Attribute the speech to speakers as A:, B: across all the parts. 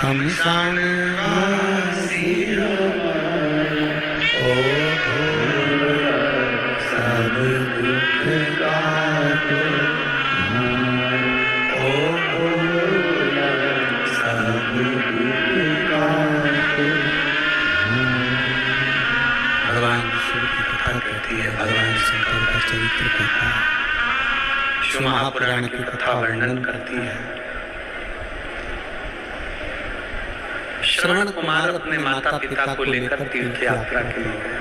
A: शमशान ओ सब दुख काटो सब दुख काटो। भगवान शिव की कथा कहती है, भगवान शंकर का चरित्र कहता है, शिव महापुराण की कथा वर्णन करती है। श्रवण कुमार अपने माता पिता को लेकर तीर्थ यात्रा के लिए गए।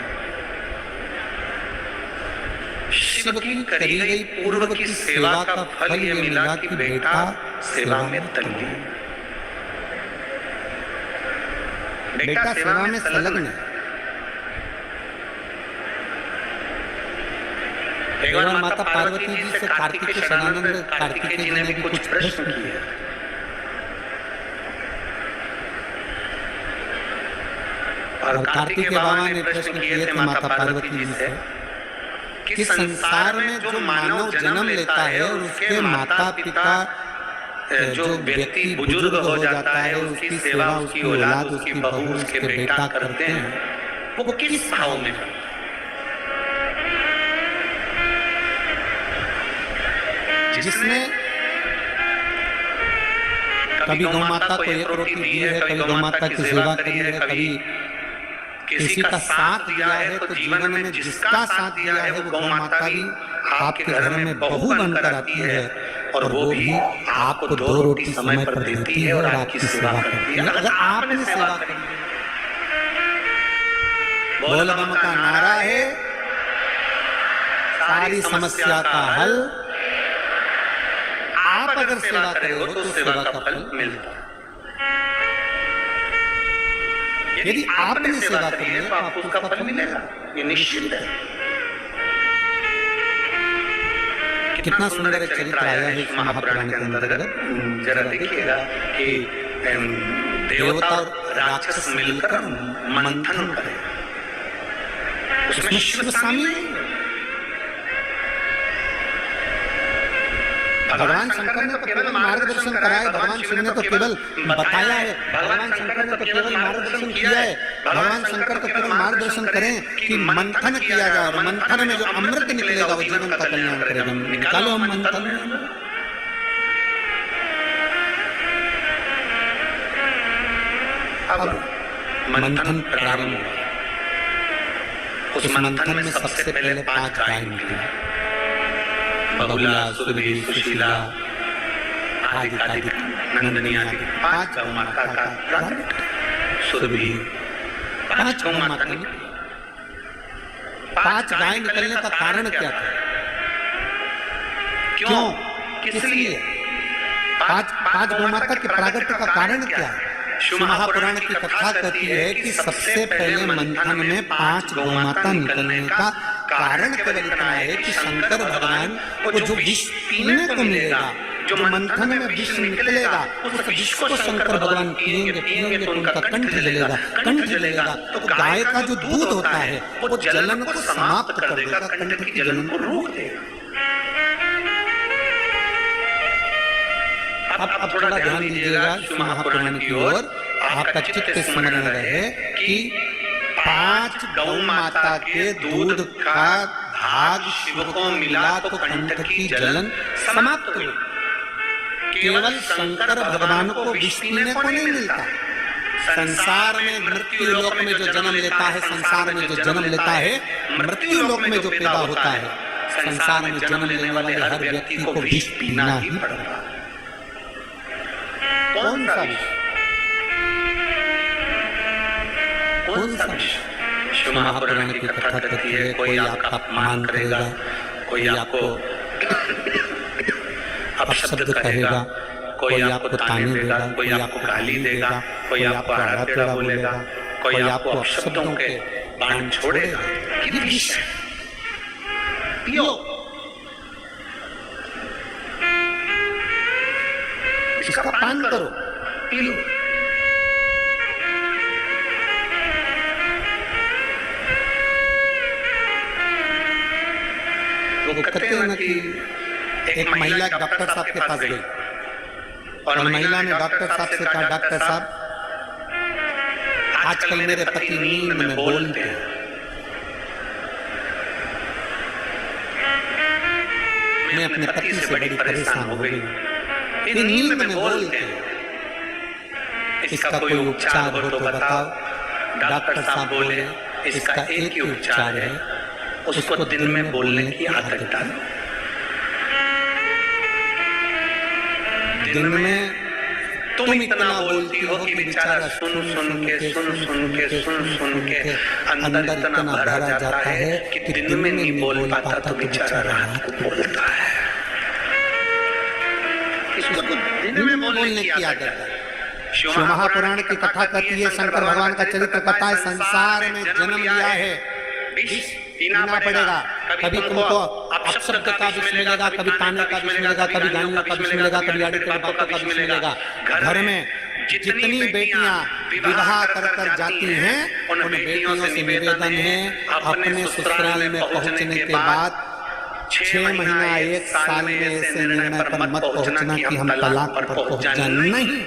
A: शिव की करी गई पूर्व की सेवा का फल ये मिला कि बेटा सेवा में तल्लीन, बेटा सेवा में संलग्न है। एक बार माता पार्वती जी से कार्तिकेय शरणानंद कार्तिकेय जी ने भी कुछ प्रश्न किए। और कार्तिकेय बाबा ने प्रश्न किए थे माता पार्वती जी से कि संसार में जो मानव जन्म लेता है और उसके माता पिता जो व्यक्ति बुजुर्ग हो जाता है, उसकी सेवा उसकी औलाद उसकी बहू उसके बेटा करते हैं, वो किस भाव में करते हैं? जिसने कभी गौ माता को एक रोटी दी है, कभी गौ माता की सेवा करी है, कभी किसी का साथ दिया है, तो जीवन में जिसका साथ दिया है वो गौ माता भी आपके घर में बहू बनकर आती है और वो भी आपको 2 रोटी समय पर देती है और आपकी सेवा करती है। अगर आपने सेवा करी, बोल बम का नारा है, सारी समस्या का हल। आप अगर सेवा करे हो तो सेवा का फल मिलता है। यदि आपने सेवा करी है तो आपको उसका फल मिलेगा, ये निश्चित है। कितना सुंदर एक चरित्र आया है इस महापुराण के अंतर्गत। जरा देखिएगा कि देवता और राक्षस मिलकर मंथन करें, उसमें शिव शामिल नहीं। भगवान शंकर ने तो केवल मार्गदर्शन कराया है, भगवान शिव ने तो केवल बताया है, भगवान शंकर ने तो केवल मार्गदर्शन किया है। भगवान शंकर तो केवल मार्गदर्शन करें कि मंथन किया जाए और मंथन में जो अमृत निकलेगा वो जीवन का कल्याण करेगा। निकालो हम मंथन में। अब मंथन प्रारंभ हुआ। उस मंथन में सबसे पहले 5 गाय निकली, बहुला, सुरभि, सुशीला आदि आदि नंदनी आदि 5 गौ माता का प्राकट। सुरभि 5 गौ माता निकली। 5 गाय निकलने का कारण क्या था? क्यों, किस लिए 5 गौ माता के प्रागट्य का कारण क्या है? शिव महापुराण की कथा कहती है कि सबसे पहले मंथन में 5 गौ माता निकलने का कारण केवल इतना है कि शंकर भगवान को जो विष पीने को मिलेगा, जो मंथन में विष निकलेगा, उस विष को शंकर भगवान पिएंगे तो उनका कंठ जलेगा। कंठ जलेगा तो गाय का जो दूध होता है वो जलन को समाप्त कर देगा, कंठ की जलन को रोक देगा। अब थोड़ा ध्यान दीजिएगा शिव महापुराण की ओर, आपका चित्त स्मरण रहे कि 5 गौ माता के दूध का भाग शिव को मिला तो कंठ की जलन समाप्त हुई। केवल शंकर भगवान को विष पीने को नहीं मिलता। संसार में मृत्यु लोक में जो जन्म लेता है, संसार में जो जन्म लेता है, मृत्यु लोक में जो पैदा होता है, संसार में जन्म लेने वाले हर व्यक्ति को विष पीना ही पड़ेगा। कौन सा विष? कौन सा विष? शिव महापुराण की कथा कहती है, कोई आपका अपमान करेगा, कोई आपको अपशब्द कहेगा, कोई आपको ताने देगा, कोई आपको गाली देगा, कोई आपको आड़ा टेढ़ा बोलेगा, कोई आपको अपशब्दों के बाण छोड़ेगा। ये विष है, पियो। इसका पान करो, पी लो। वो कहते हैं ना कि एक महिला डॉक्टर साहब के पास गई और महिला ने डॉक्टर साहब से कहा, डॉक्टर साहब आजकल मेरे पति नींद में बोलते हैं। मैं अपने पति से बड़ी परेशान हो गई, ये नींद में बोलते हैं। इसका कोई उपचार हो तो बताओ। डॉक्टर साहब बोले इसका एक ही उपचार है, उसको दिन में बोलने की आदत डालो। दिन में तुम इतना बोलती हो कि बेचारा सुन सुन के अंदर इतना भरा जाता है कि दिन में नहीं बोल पाता तो बेचारा रात को बोलता है। इसको दिन में बोलने की आदत है। शिव महापुराण की कथा कहती है, शंकर भगवान का चरित्र कहता है, संसार में जन्म लिया है, विष पीना पड़ेगा। कभी तुमको अपशब्द का विष मिलेगा, कभी ताने का विष मिलेगा, कभी गालियों का विष मिलेगा, कभी आड़े तेरे बातों का विष मिलेगा। घर में जितनी बेटियां विवाह कर कर जाती हैं, उन बेटियों से निवेदन है अपने ससुराल में पहुंचने के बाद 6 महीना 1 साल में ऐसे निर्णय पर मत पहुंचना कि हम तलाक पर पहुंच जाए। नहीं,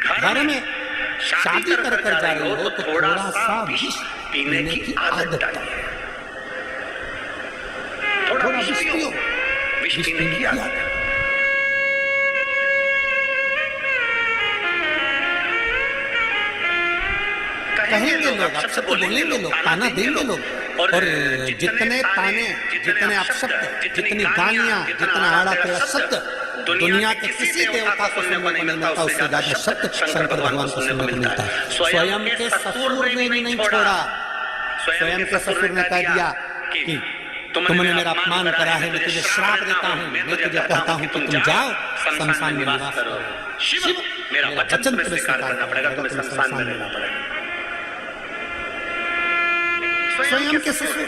A: घर में शादी कर कर जा रहे हो तो थोड़ा सा विष पीने की आदत डालिए। थोड़ा विष पियो, विष पीने की आदत। कहेंगे लोग, अपशब्द बोलेंगे लोग, ताना देंगे लोग, और जितने ताने, जितने अपशब्द, जितनी गालियां, जितना आड़ा टेढ़ा शब्द दुनिया के किसी देवता को सुनने को नहीं मिलता, उससे ज्यादा शब्द शंकर भगवान को सुनने को मिलता है। स्वयं के ससुर ने भी नहीं छोड़ा। स्वयं के ससुर ने कह दिया कि तुमने मेरा अपमान करा है, मैं तुझे श्राप देता हूँ, मैं तुझे कहता हूँ कि तुम जाओ शमशान में निवास करो। शिव, मेरा वचन तुम्हें स्वीकार करना पड़ेगा, तुम्हें शमशान में रहना पड़ेगा। स्वयं के ससुर,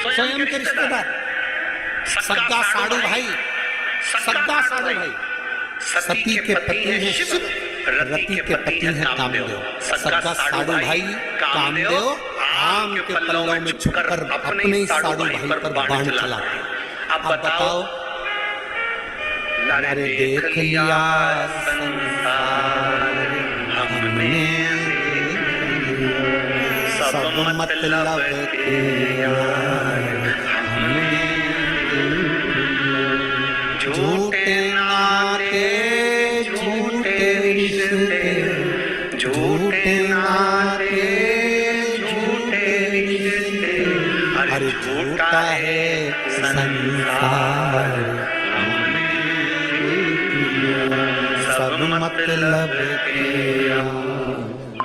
A: स्वयं के रिश्तेदार, सगा साड़ू भाई, सगा साड़ू भाई। सती के पति हैं शिव, रति के पति हैं कामदेव। सगा साड़ू भाई कामदेव आम के पल्लों में छुपकर अपने ही साड़ू भाई पर बाण चलाते। अब बताओ, अरे देख लिया संसार हमने, सब मतलब के हमने, झूठे नाते झूठे रिश्ते, झूठे नाते झूठे रिश्ते, अरे झूठा है संसार हमने, सब मतलब के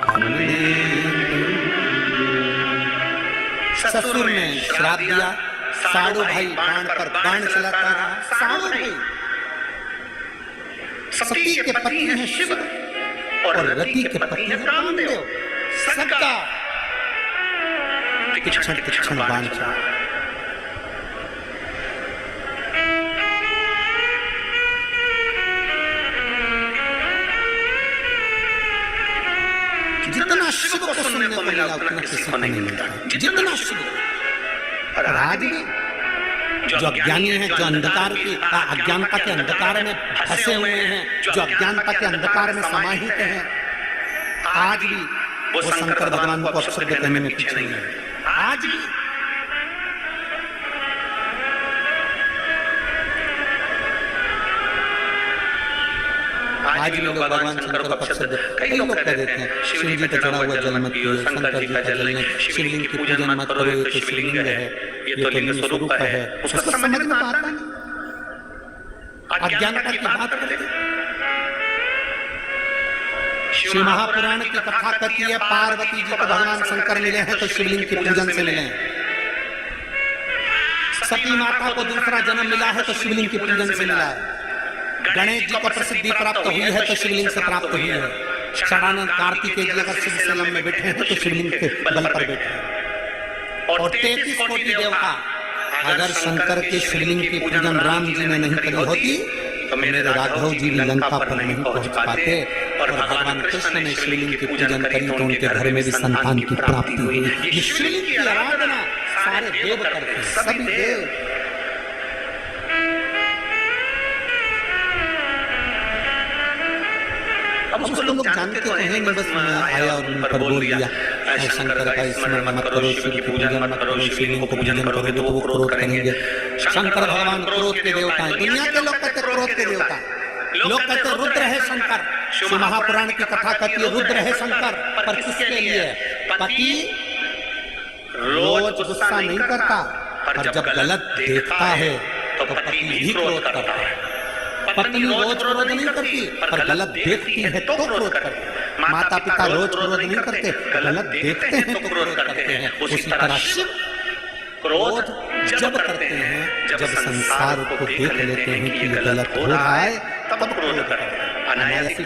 A: हमने। ससुर ने श्राप दिया, साड़ू भाई बाण पर बाण चलाता रहा। साड़ू भाई सती के पति हैं शिव और रति के पति हैं कामदेव। सगा तीक्ष्ण तीक्ष्ण बाण चला। जितना शिव को सुनने को मिला उतना किसी को नहीं मिलता। जितना शिव, और आज भी जो अज्ञानी हैं, जो अंधकार की अज्ञानता के अंधकार में फंसे हुए हैं, जो अज्ञानता के अंधकार में समाहित हैं, आज भी वो शंकर भगवान को अपशब्द कहने में पीछे नहीं है। आज भी आज भी लोग भगवान शंकर को अपशब्द कई लोग कह देते हैं। शिव जी का चढ़ा हुआ जल मत पियो, शंकर जी का जल नहीं, शिवलिंग की पूजन मत करो, ये तो शिवलिंग है, ये तो लिंग स्वरूप है। उसको समझ में आता नहीं, अज्ञानता की बात करते। शिव महापुराण की कथा कहती है, पार्वती जी को भगवान शंकर मिले हैं तो शिवलिंग के पूजन से मिले हैं। सती माता को दूसरा जन्म मिला है तो शिवलिंग के पूजन से मिला है। गणेश जी को प्रसिद्धि प्राप्त हुई है तो शिवलिंग से प्राप्त हुई है। षडानंद कार्तिकेय जी अगर शिव स्थल में बैठे हैं तो शिवलिंग के बल पर बैठे हैं। और 33 कोटि देवता अगर शंकर के शिवलिंग की पूजन राम जी ने नहीं करी होती तो मेरे राघव जी भी लंका पर नहीं पहुंच पाते। और भगवान कृष्ण ने शिवलिंग की पूजन करी तो उनके घर में भी संतान की प्राप्ति हुई। ये शिवलिंग की आराधना सारे देव करते हैं, सभी देव। अब उसको लोग जानते तो हैं नहीं, बस आया और उन पर बोल दिया शंकर का स्मरण मत करो, शिव की पूजन मत करो, शिवलिंग को पूजन करोगे तो वो क्रोध करेंगे। शंकर भगवान क्रोध के देवता हैं। दुनिया के लोग कहते क्रोध के देवता, लोग कहते रुद्र है शंकर। शिव महापुराण की कथा कहती है रुद्र है शंकर, पर किसके लिए? पति रोज गुस्सा नहीं करता, पर जब गलत देखता है तो पति भी क्रोध करता है। पत्नी रोज क्रोध नहीं करती, पर गलत देखती है तो क्रोध करती है। माता पिता रोज क्रोध नहीं करते, गलत देखते हैं तो क्रोध करते हैं। उसी तरह शिव क्रोध जब करते हैं, जब संसार को देख लेते हैं कि ये गलत हो रहा है, तब क्रोध करते हैं। अनायासी